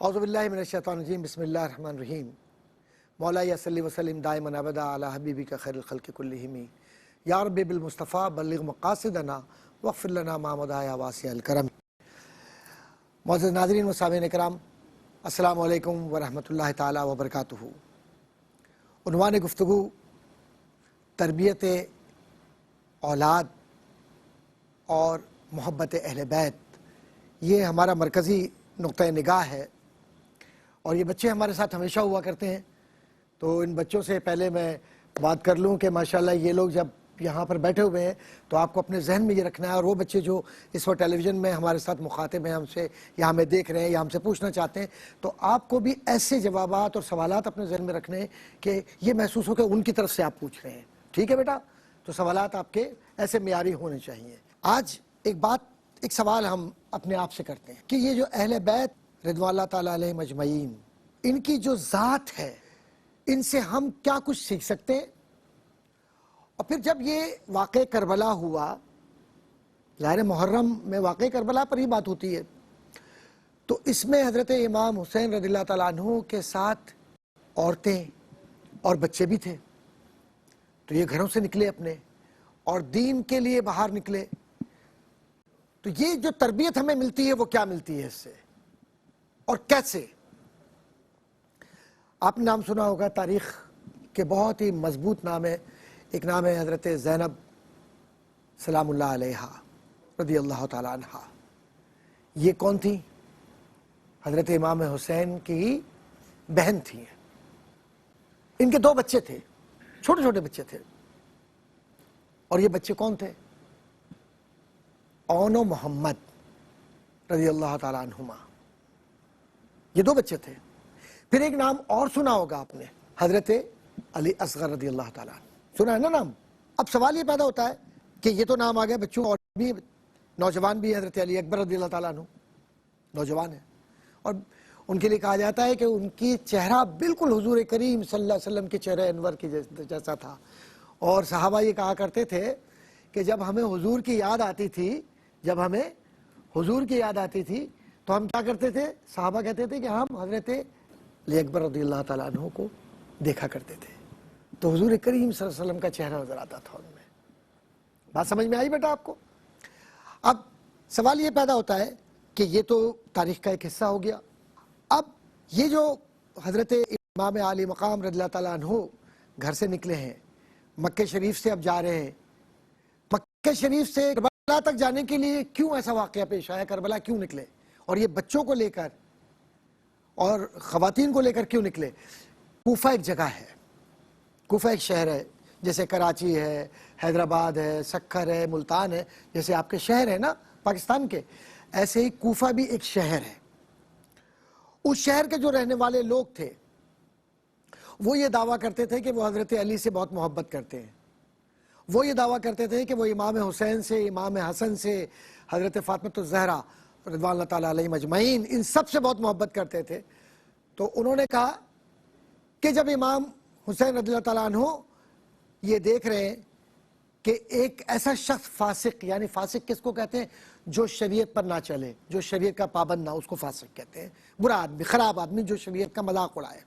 اعوذ باللہ من الشیطان الرجیم بسم اللہ الرحمن الرحیم مولا یا صلی وسلم دائما ابدا علی حبیبک خیر الخلق کلہم یا رب بالمصطفیٰ بلغ مقاصدنا واغفر لنا ما مضى یا واسع الکرم۔ معزز ناظرین و سامعین کرام، السلام علیکم ورحمۃ اللہ تعالی وبرکاتہ۔ عنوان گفتگو تربیت اولاد اور محبت اہل بیت، یہ ہمارا مرکزی نقطہ نگاہ ہے، اور یہ بچے ہمارے ساتھ ہمیشہ ہوا کرتے ہیں۔ تو ان بچوں سے پہلے میں بات کر لوں کہ ماشاءاللہ یہ لوگ جب یہاں پر بیٹھے ہوئے ہیں تو آپ کو اپنے ذہن میں یہ رکھنا ہے، اور وہ بچے جو اس وقت ٹیلی ویژن میں ہمارے ساتھ مخاطب ہیں، ہم سے یا ہمیں دیکھ رہے ہیں یا ہم سے پوچھنا چاہتے ہیں، تو آپ کو بھی ایسے جوابات اور سوالات اپنے ذہن میں رکھنے ہیں کہ یہ محسوس ہو کہ ان کی طرف سے آپ پوچھ رہے ہیں۔ ٹھیک ہے بیٹا؟ تو سوالات آپ کے ایسے معیاری ہونے چاہیے۔ آج ایک سوال ہم اپنے آپ سے کرتے ہیں کہ یہ جو اہل بیت رضوان اللہ تعالیٰ علیہم اجمعین، ان کی جو ذات ہے، ان سے ہم کیا کچھ سیکھ سکتے ہیں؟ اور پھر جب یہ واقع کربلا ہوا، ظاہر محرم میں واقع کربلا پر ہی بات ہوتی ہے، تو اس میں حضرت امام حسین رضی اللہ تعالیٰ عنہ کے ساتھ عورتیں اور بچے بھی تھے۔ تو یہ گھروں سے نکلے اپنے اور دین کے لیے باہر نکلے۔ تو یہ جو تربیت ہمیں ملتی ہے وہ کیا ملتی ہے اس سے اور کیسے؟ آپ نے نام سنا ہوگا، تاریخ کے بہت ہی مضبوط نام ہے، ایک نام ہے حضرت زینب سلام اللہ علیہا رضی اللہ تعالیٰ عنہ۔ یہ کون تھی؟ حضرت امام حسین کی بہن تھی۔ ان کے 2 بچے تھے، چھوٹے چھوٹے بچے تھے، اور یہ بچے کون تھے؟ اون و محمد رضی اللہ تعالیٰ عنہما، یہ 2 بچے تھے۔ پھر ایک نام اور سنا ہوگا آپ نے، حضرت علی اصغر رضی اللہ تعالیٰ عنہ، سنا ہے نا نام؟ اب سوال یہ پیدا ہوتا ہے کہ یہ تو نام آ گیا بچوں، اور بھی نوجوان بھی حضرت علی اکبر رضی اللہ تعالیٰ عنہ نوجوان ہیں، اور ان کے لیے کہا جاتا ہے کہ ان کی چہرہ بالکل حضور کریم صلی اللہ علیہ وسلم کے چہرہ انور کی جیسا تھا۔ اور صحابہ یہ کہا کرتے تھے کہ جب ہمیں حضور کی یاد آتی تھی تو ہم کیا کرتے تھے؟ صحابہ کہتے تھے کہ ہم حضرت علی اکبر رضی اللہ تعالیٰ عنہ کو دیکھا کرتے تھے، تو حضور کریم صلی اللہ علیہ وسلم کا چہرہ نظر آتا تھا ان میں۔ بات سمجھ میں آئی بیٹا آپ کو؟ اب سوال یہ پیدا ہوتا ہے کہ یہ تو تاریخ کا ایک حصہ ہو گیا۔ اب یہ جو حضرت امام عالی مقام رضی اللہ تعالیٰ عنہ گھر سے نکلے ہیں، مکہ شریف سے اب جا رہے ہیں، مکہ شریف سے کربلا تک جانے کے لیے کیوں ایسا واقعہ پیش آیا؟ کربلا کیوں نکلے؟ اور یہ بچوں کو لے کر اور خواتین کو لے کر کیوں نکلے؟ کوفہ ایک جگہ ہے، کوفہ ایک شہر ہے، جیسے کراچی ہے، حیدرآباد ہے، سکھر ہے، ملتان ہے، جیسے آپ کے شہر ہیں نا پاکستان کے، ایسے ہی کوفہ بھی ایک شہر ہے۔ اس شہر کے جو رہنے والے لوگ تھے وہ یہ دعویٰ کرتے تھے کہ وہ حضرت علی سے بہت محبت کرتے ہیں۔ وہ یہ دعویٰ کرتے تھے کہ وہ امام حسین سے، امام حسن سے، حضرت فاطمہ الزہرا رضوان اللہ تعالیٰ علیہم اجمعین، ان سب سے بہت محبت کرتے تھے۔ تو انہوں نے کہا کہ جب امام حسین رضی اللہ تعالیٰ عنہ یہ دیکھ رہے ہیں کہ ایک ایسا شخص فاسق، یعنی فاسق کس کو کہتے ہیں؟ جو شریعت پر نہ چلے، جو شریعت کا پابند نہ، اس کو فاسق کہتے ہیں، برا آدمی، خراب آدمی جو شریعت کا مذاق اڑائے۔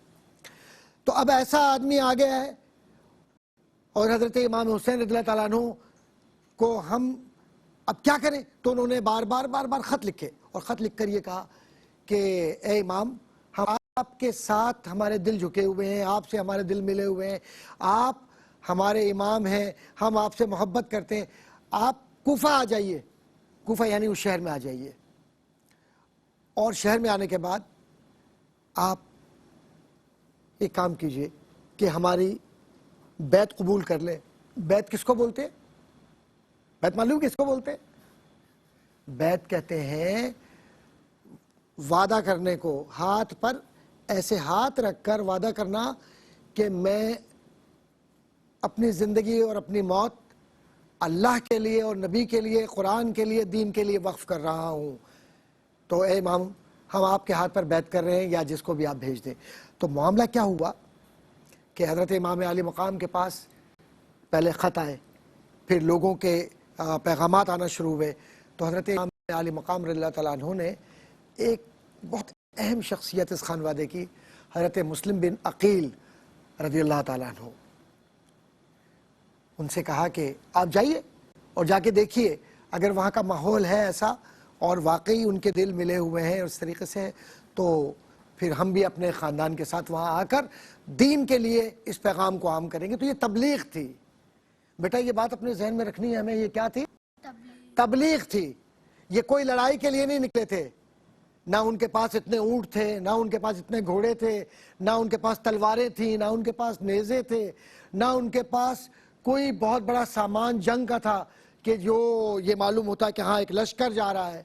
تو اب ایسا آدمی آ گیا ہے، اور حضرت امام حسین رضی اللہ تعالیٰ عنہ کو ہم اب کیا کریں؟ تو انہوں نے بار بار خط لکھے، اور خط لکھ کر یہ کہا کہ اے امام، ہم آپ کے ساتھ ہمارے دل جھکے ہوئے ہیں، آپ سے ہمارے دل ملے ہوئے ہیں، آپ ہمارے امام ہیں، ہم آپ سے محبت کرتے ہیں، آپ کوفہ آ جائیے، کوفہ یعنی اس شہر میں آ جائیے، اور شہر میں آنے کے بعد آپ ایک کام کیجئے کہ ہماری بیعت قبول کر لیں۔ بیعت کس کو بولتے؟ بیعت معلوم کس کو بولتے؟ بیعت کہتے ہیں وعدہ کرنے کو، ہاتھ پر ایسے ہاتھ رکھ کر وعدہ کرنا کہ میں اپنی زندگی اور اپنی موت اللہ کے لیے اور نبی کے لیے، قرآن کے لیے، دین کے لیے وقف کر رہا ہوں۔ تو اے امام، ہم آپ کے ہاتھ پر بیعت کر رہے ہیں، یا جس کو بھی آپ بھیج دیں۔ تو معاملہ کیا ہوا کہ حضرت امام عالی مقام کے پاس پہلے خط آئے، پھر لوگوں کے پیغامات آنا شروع ہوئے۔ تو حضرت امام عالی مقام رضی اللہ تعالیٰ عنہ نے ایک بہت اہم شخصیت اس خانوادے کی حضرت مسلم بن عقیل رضی اللہ تعالیٰ عنہ. ان سے کہا کہ آپ جائیے اور جا کے دیکھیے اگر وہاں کا ماحول ہے ایسا اور واقعی ان کے دل ملے ہوئے ہیں اس طریقے سے، تو پھر ہم بھی اپنے خاندان کے ساتھ وہاں آ کر دین کے لیے اس پیغام کو عام کریں گے. تو یہ تبلیغ تھی بیٹا، یہ بات اپنے ذہن میں رکھنی ہے ہمیں. یہ کیا تھی؟ تبلیغ تھی. یہ کوئی لڑائی کے لیے نہیں نکلے تھے. نہ ان کے پاس اتنے اونٹ تھے، نہ ان کے پاس اتنے گھوڑے تھے، نہ ان کے پاس تلواریں تھیں، نہ ان کے پاس نیزے تھے، نہ ان کے پاس کوئی بہت بڑا سامان جنگ کا تھا کہ جو یہ معلوم ہوتا ہے کہ ہاں ایک لشکر جا رہا ہے.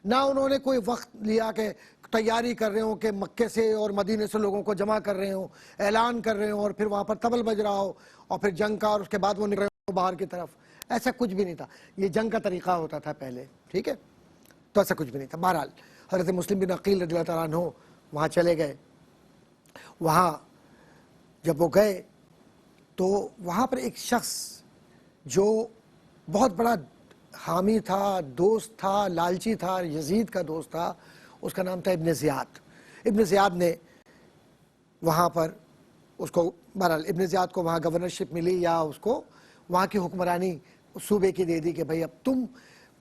نہ انہوں نے کوئی وقت لیا کہ تیاری کر رہے ہوں کہ مکے سے اور مدینے سے لوگوں کو جمع کر رہے ہوں، اعلان کر رہے ہوں اور پھر وہاں پر طبل بج رہا ہو اور پھر جنگ کا، اور اس کے بعد وہ نکل رہے ہوں باہر کی طرف. ایسا کچھ بھی نہیں تھا. یہ جنگ کا طریقہ ہوتا تھا پہلے، ٹھیک ہے؟ تو ایسا کچھ بھی نہیں تھا. بہرحال حضرت مسلم بن عقیل رضی اللہ تعالیٰ عنہ وہاں چلے گئے. وہاں جب وہ گئے تو وہاں پر ایک شخص جو بہت بڑا حامی تھا، دوست تھا، لالچی تھا، یزید کا دوست تھا، اس کا نام تھا ابن زیاد. ابن زیاد نے وہاں پر اس کو، بہرحال ابن زیاد کو وہاں گورنرشپ ملی یا اس کو وہاں کی حکمرانی صوبے کی دے دی کہ بھئی اب تم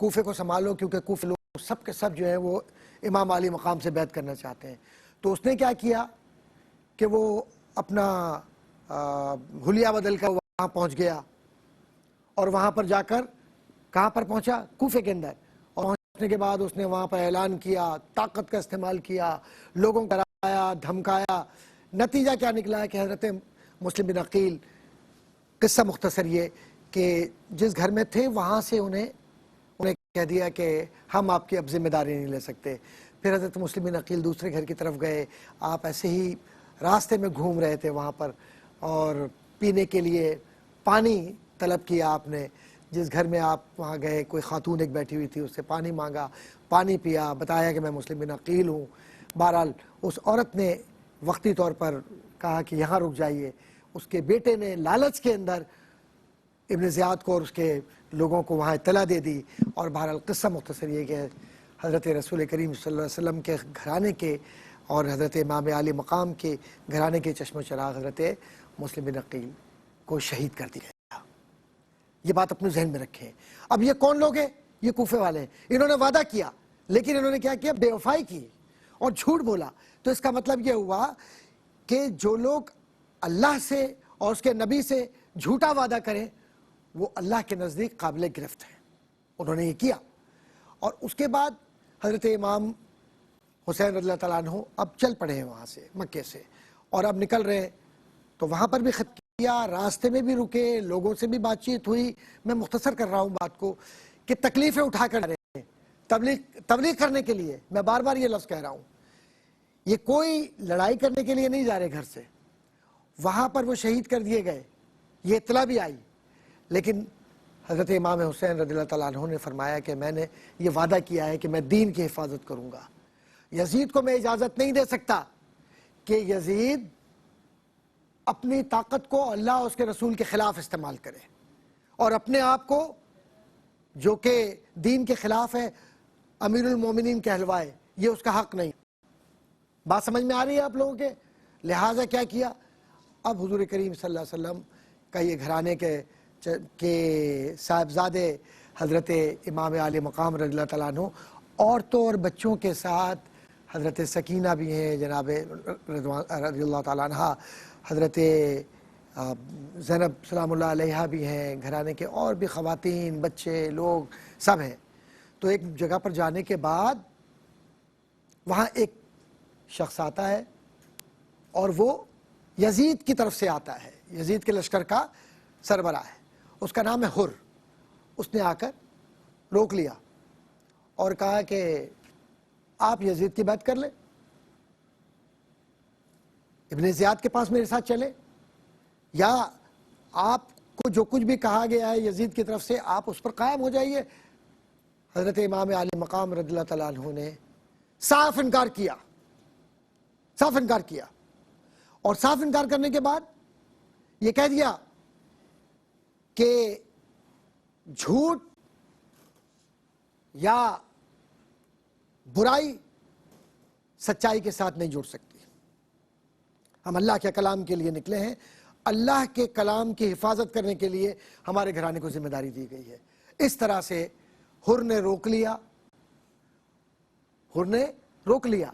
کوفے کو سنبھالو، کیونکہ کوفے لوگ سب کے سب جو ہیں وہ امام علی مقام سے بیعت کرنا چاہتے ہیں. تو اس نے کیا کیا کہ وہ اپنا حلیہ بدل کر وہاں پہنچ گیا اور وہاں پر جا کر کہاں پر پہنچا؟ کوفے کے اندر. اور پہنچنے کے بعد اس نے وہاں پر اعلان کیا، طاقت کا استعمال کیا، لوگوں کو ڈرایا، دھمکایا. نتیجہ کیا نکلا ہے کہ حضرت مسلم بن عقیل، قصہ مختصر یہ کہ جس گھر میں تھے وہاں سے انہیں کہہ دیا کہ ہم آپ کی اب ذمہ داری نہیں لے سکتے. پھر حضرت مسلم بن عقیل دوسرے گھر کی طرف گئے. آپ ایسے ہی راستے میں گھوم رہے تھے وہاں پر اور پینے کے لیے پانی طلب کیا آپ نے. جس گھر میں آپ وہاں گئے کوئی خاتون ایک بیٹھی ہوئی تھی، اس سے پانی مانگا، پانی پیا، بتایا کہ میں مسلم بن عقیل ہوں. بہرحال اس عورت نے وقتی طور پر کہا کہ یہاں رک جائیے. اس کے بیٹے نے لالچ کے اندر ابن زیاد کو اور اس کے لوگوں کو وہاں اطلاع دے دی. اور بہرحال قصہ مختصر یہ کہ حضرت رسول کریم صلی اللہ علیہ وسلم کے گھرانے کے اور حضرت امام علی مقام کے گھرانے کے چشم و چراغ حضرت مسلم بن عقیل کو شہید کر دیا. یہ بات اپنے ذہن میں رکھیں. اب یہ کون لوگ ہیں؟ یہ کوفے والے ہیں. انہوں نے وعدہ کیا لیکن انہوں نے کیا کیا؟ بے وفائی کی اور جھوٹ بولا. تو اس کا مطلب یہ ہوا کہ جو لوگ اللہ سے اور اس کے نبی سے جھوٹا وعدہ کریں وہ اللہ کے نزدیک قابل گرفت ہیں. انہوں نے یہ کیا. اور اس کے بعد حضرت امام حسین رضی اللہ تعالیٰ عنہ اب چل پڑے ہیں وہاں سے، مکے سے، اور اب نکل رہے ہیں. تو وہاں پر بھی خط کیا، راستے میں بھی رکے، لوگوں سے بھی بات چیت ہوئی. میں مختصر کر رہا ہوں بات کو کہ تکلیفیں اٹھا کر رہے ہیں تبلیغ کرنے کے لیے. میں بار بار یہ لفظ کہہ رہا ہوں، یہ کوئی لڑائی کرنے کے لیے نہیں جا رہے گھر سے. وہاں پر وہ شہید کر دیے گئے، یہ اطلاع بھی آئی. لیکن حضرت امام حسین رضی اللہ تعالیٰ عنہ نے فرمایا کہ میں نے یہ وعدہ کیا ہے کہ میں دین کی حفاظت کروں گا. یزید کو میں اجازت نہیں دے سکتا کہ یزید اپنی طاقت کو اللہ اور اس کے رسول کے خلاف استعمال کرے اور اپنے آپ کو جو کہ دین کے خلاف ہے امیر المومنین کہلوائے. یہ اس کا حق نہیں. بات سمجھ میں آ رہی ہے آپ لوگوں کے؟ لہٰذا کیا کیا؟ اب حضور کریم صلی اللہ علیہ وسلم کا یہ گھرانے کے صاحبزادے حضرت امام علی مقام رضی اللہ تعالیٰ عنہ عورتوں اور بچوں کے ساتھ، حضرت سکینہ بھی ہیں جناب رضی اللہ تعالیٰ عنہ، حضرت زینب سلام اللہ علیہا بھی ہیں، گھرانے کے اور بھی خواتین، بچے، لوگ سب ہیں. تو ایک جگہ پر جانے کے بعد وہاں ایک شخص آتا ہے اور وہ یزید کی طرف سے آتا ہے، یزید کے لشکر کا سربراہ ہے. اس کا نام ہے حر. اس نے آ کر روک لیا اور کہا کہ آپ یزید کی بیعت کر لیں، ابن زیاد کے پاس میرے ساتھ چلے، یا آپ کو جو کچھ بھی کہا گیا ہے یزید کی طرف سے آپ اس پر قائم ہو جائیے. حضرت امام علی مقام رضی اللہ تعالیٰ عنہ نے صاف انکار کیا، صاف انکار کیا. اور صاف انکار کرنے کے بعد یہ کہہ دیا کہ جھوٹ یا برائی سچائی کے ساتھ نہیں جڑ سکتی. ہم اللہ کے کلام کے لیے نکلے ہیں, اللہ کے کلام کی حفاظت کرنے کے لیے ہمارے گھرانے کو ذمہ داری دی گئی ہے. اس طرح سے حر نے روک لیا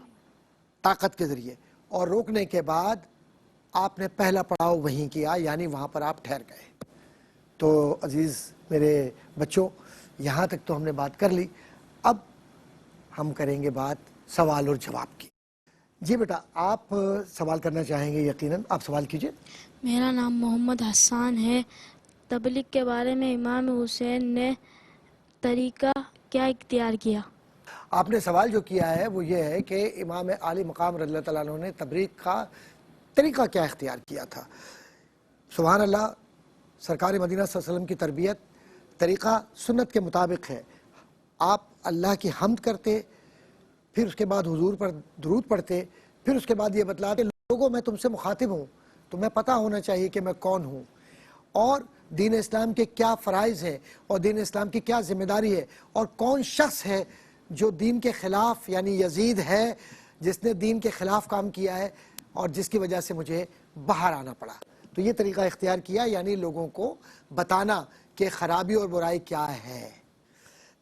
طاقت کے ذریعے, اور روکنے کے بعد آپ نے پہلا پڑاؤ وہیں کیا, یعنی وہاں پر آپ ٹھہر گئے. تو عزیز میرے بچوں, یہاں تک تو ہم نے بات کر لی, اب ہم کریں گے بات سوال اور جواب کی. جی بیٹا, آپ سوال کرنا چاہیں گے یقیناً, آپ سوال کیجئے. میرا نام محمد حسان ہے. تبلیغ کے بارے میں امام حسین نے طریقہ کیا اختیار کیا؟ آپ نے سوال جو کیا ہے وہ یہ ہے کہ امام عالی مقام رضی اللہ تعالیٰ عنہ نے تبلیغ کا طریقہ کیا اختیار کیا تھا. سبحان اللہ, سرکار مدینہ صلی اللہ علیہ وسلم کی تربیت طریقہ سنت کے مطابق ہے. آپ اللہ کی حمد کرتے, پھر اس کے بعد حضور پر درود پڑھتے, پھر اس کے بعد یہ بتلاتے لوگوں میں تم سے مخاطب ہوں, تمہیں پتہ ہونا چاہیے کہ میں کون ہوں, اور دین اسلام کے کیا فرائض ہیں, اور دین اسلام کی کیا ذمہ داری ہے, اور کون شخص ہے جو دین کے خلاف, یعنی یزید ہے جس نے دین کے خلاف کام کیا ہے اور جس کی وجہ سے مجھے باہر آنا پڑا. تو یہ طریقہ اختیار کیا, یعنی لوگوں کو بتانا کہ خرابی اور برائی کیا ہے.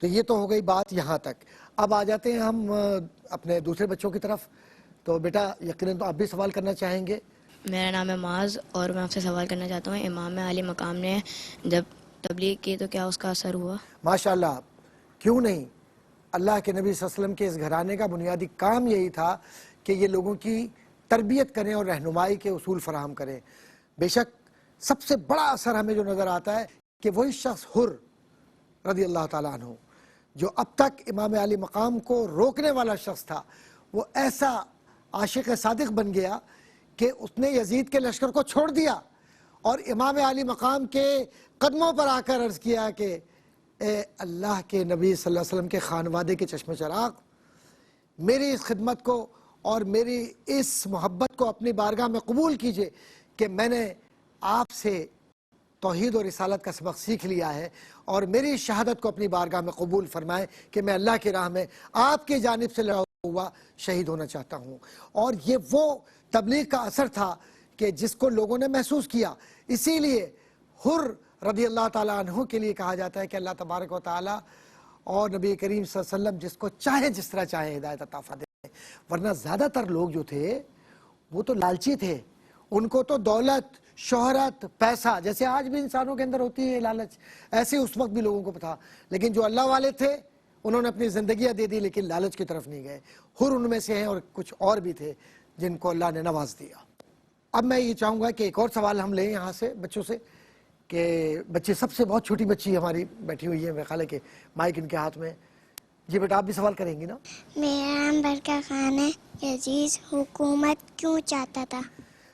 تو یہ تو ہو گئی بات یہاں تک. اب آ جاتے ہیں ہم اپنے دوسرے بچوں کی طرف. تو بیٹا یقیناً تو آپ بھی سوال کرنا چاہیں گے. میرا نام ہے معاذ, اور میں آپ سے سوال کرنا چاہتا ہوں, امام علی مقام نے جب تبلیغ کی تو کیا اس کا اثر ہوا؟ ماشاءاللہ, کیوں نہیں. اللہ کے نبی صلی اللہ علیہ وسلم کے اس گھرانے کا بنیادی کام یہی تھا کہ یہ لوگوں کی تربیت کریں اور رہنمائی کے اصول فراہم کریں. بے شک سب سے بڑا اثر ہمیں جو نظر آتا ہے کہ وہی شخص حر رضی اللہ تعالیٰ عنہ, جو اب تک امام علی مقام کو روکنے والا شخص تھا, وہ ایسا عاشق صادق بن گیا کہ اس نے یزید کے لشکر کو چھوڑ دیا اور امام علی مقام کے قدموں پر آ کر عرض کیا کہ اے اللہ کے نبی صلی اللہ علیہ وسلم کے خانوادے کے چشم چراغ, میری اس خدمت کو اور میری اس محبت کو اپنی بارگاہ میں قبول کیجئے کہ میں نے آپ سے توحید اور رسالت کا سبق سیکھ لیا ہے, اور میری شہادت کو اپنی بارگاہ میں قبول فرمائے کہ میں اللہ کی راہ میں آپ کی جانب سے لڑا ہوا شہید ہونا چاہتا ہوں. اور یہ وہ تبلیغ کا اثر تھا کہ جس کو لوگوں نے محسوس کیا. اسی لیے حر رضی اللہ تعالیٰ عنہ کے لیے کہا جاتا ہے کہ اللہ تبارک و تعالیٰ اور نبی کریم صلی اللہ علیہ وسلم جس کو چاہے جس طرح چاہے ہدایت عطا فرمائے. ورنہ زیادہ تر لوگ جو تھے وہ تو لالچی تھے, ان کو تو دولت, شہرت, پیسہ, جیسے آج بھی انسانوں کے اندر ہوتی ہے لالچ, ایسے اس وقت بھی لوگوں کو تھا. لیکن جو اللہ والے تھے انہوں نے اپنی زندگیاں دے دی لیکن لالچ کی طرف نہیں گئے. حر ان میں سے ہیں, اور کچھ اور بھی تھے جن کو اللہ نے نواز دیا. اب میں یہ چاہوں گا کہ ایک اور سوال ہم لیں یہاں سے بچوں سے, کہ بچے سب سے بہت چھوٹی بچی ہماری بیٹھی ہوئی ہے, میرے خیال ہے کہ مائک ان کے ہاتھ میں. جی بیٹا, آپ بھی سوال کریں گی نا. میرا نام برکہ خان ہے. یزید حکومت کیوں چاہتا تھا؟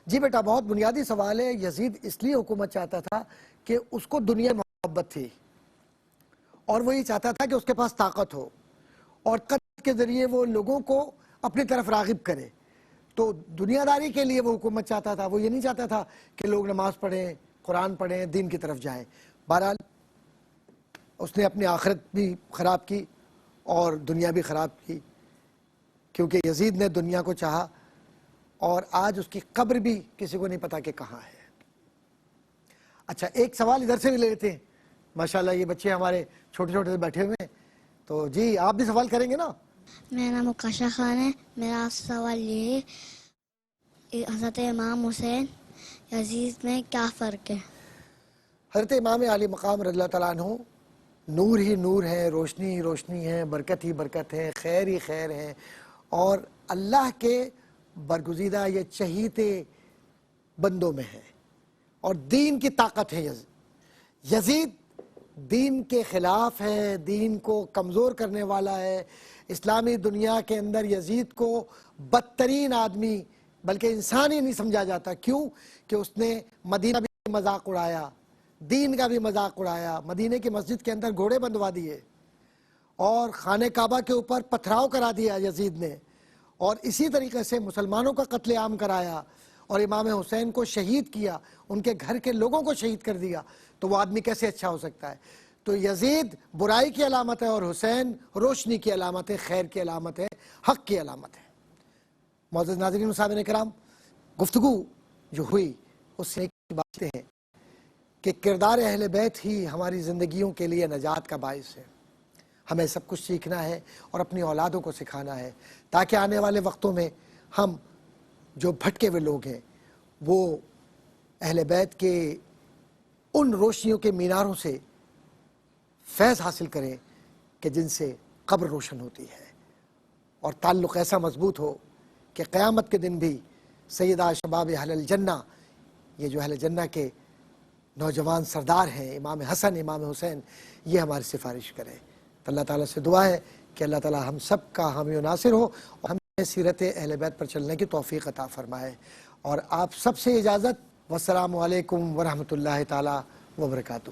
جی بیٹا, بہت بنیادی سوال ہے. یزید اس لیے حکومت چاہتا تھا کہ اس کو دنیا محبت تھی, اور وہ یہ چاہتا تھا کہ اس کے پاس طاقت ہو, اور قتل کے ذریعے وہ لوگوں کو اپنی طرف راغب کرے. تو دنیا داری کے لیے وہ حکومت چاہتا تھا. وہ یہ نہیں چاہتا تھا کہ لوگ نماز پڑھیں, قرآن پڑھیں, دین کی طرف جائیں. بہرحال اس نے اپنی آخرت بھی خراب کی اور دنیا بھی خراب کی, کیونکہ یزید نے دنیا کو چاہا, اور آج اس کی قبر بھی کسی کو نہیں پتا کہ کہاں ہے. اچھا, ایک سوال ادھر سے بھی لے لیتے ہیں. ماشاءاللہ یہ بچے ہمارے چھوٹے چھوٹے سے بیٹھے ہوئے ہیں, تو جی آپ بھی سوال کریں گے نا. میرا نام مکاشا خان ہے. میرا سوال یہ ہے, حضرت امام حسین یزید میں کیا فرق ہے؟ حضرت امام علی مقام رضی اللہ تعالیٰ عنہ نور ہی نور ہے, روشنی ہی روشنی ہے, برکت ہی برکت ہے, خیر ہی خیر ہے, اور اللہ کے برگزیدہ یہ چہیتے بندوں میں ہے, اور دین کی طاقت ہے. یزید دین کے خلاف ہے, دین کو کمزور کرنے والا ہے. اسلامی دنیا کے اندر یزید کو بدترین آدمی بلکہ انسان ہی نہیں سمجھا جاتا. کیوں کہ اس نے مدینہ بھی مذاق اڑایا, دین کا بھی مذاق اڑایا, مدینہ کی مسجد کے اندر گھوڑے بندوا دیے, اور خانہ کعبہ کے اوپر پتھراؤ کرا دیا یزید نے, اور اسی طریقے سے مسلمانوں کا قتل عام کرایا, اور امام حسین کو شہید کیا, ان کے گھر کے لوگوں کو شہید کر دیا. تو وہ آدمی کیسے اچھا ہو سکتا ہے؟ تو یزید برائی کی علامت ہے, اور حسین روشنی کی علامت ہے, خیر کی علامت ہے, حق کی علامت ہے. معزز ناظرین و صاحبین کرام، گفتگو جو ہوئی اس سے ایک بات ہے کہ کردار اہل بیت ہی ہماری زندگیوں کے لیے نجات کا باعث ہے. ہمیں سب کچھ سیکھنا ہے اور اپنی اولادوں کو سکھانا ہے تاکہ آنے والے وقتوں میں ہم جو بھٹکے ہوئے لوگ ہیں وہ اہل بیت کے ان روشنیوں کے میناروں سے فیض حاصل کریں کہ جن سے قبر روشن ہوتی ہے، اور تعلق ایسا مضبوط ہو کہ قیامت کے دن بھی سیدہ شباب اہل الجنہ، یہ جو اہل جنہ کے نوجوان سردار ہیں امام حسن امام حسین، یہ ہماری سفارش کریں. تو اللہ تعالیٰ سے دعا ہے کہ اللہ تعالیٰ ہم سب کا حامی و ناصر ہو اور ہمیں سیرت اہل بیت پر چلنے کی توفیق عطا فرمائے. اور آپ سب سے اجازت، والسلام علیکم ورحمۃ اللہ تعالیٰ وبرکاتہ.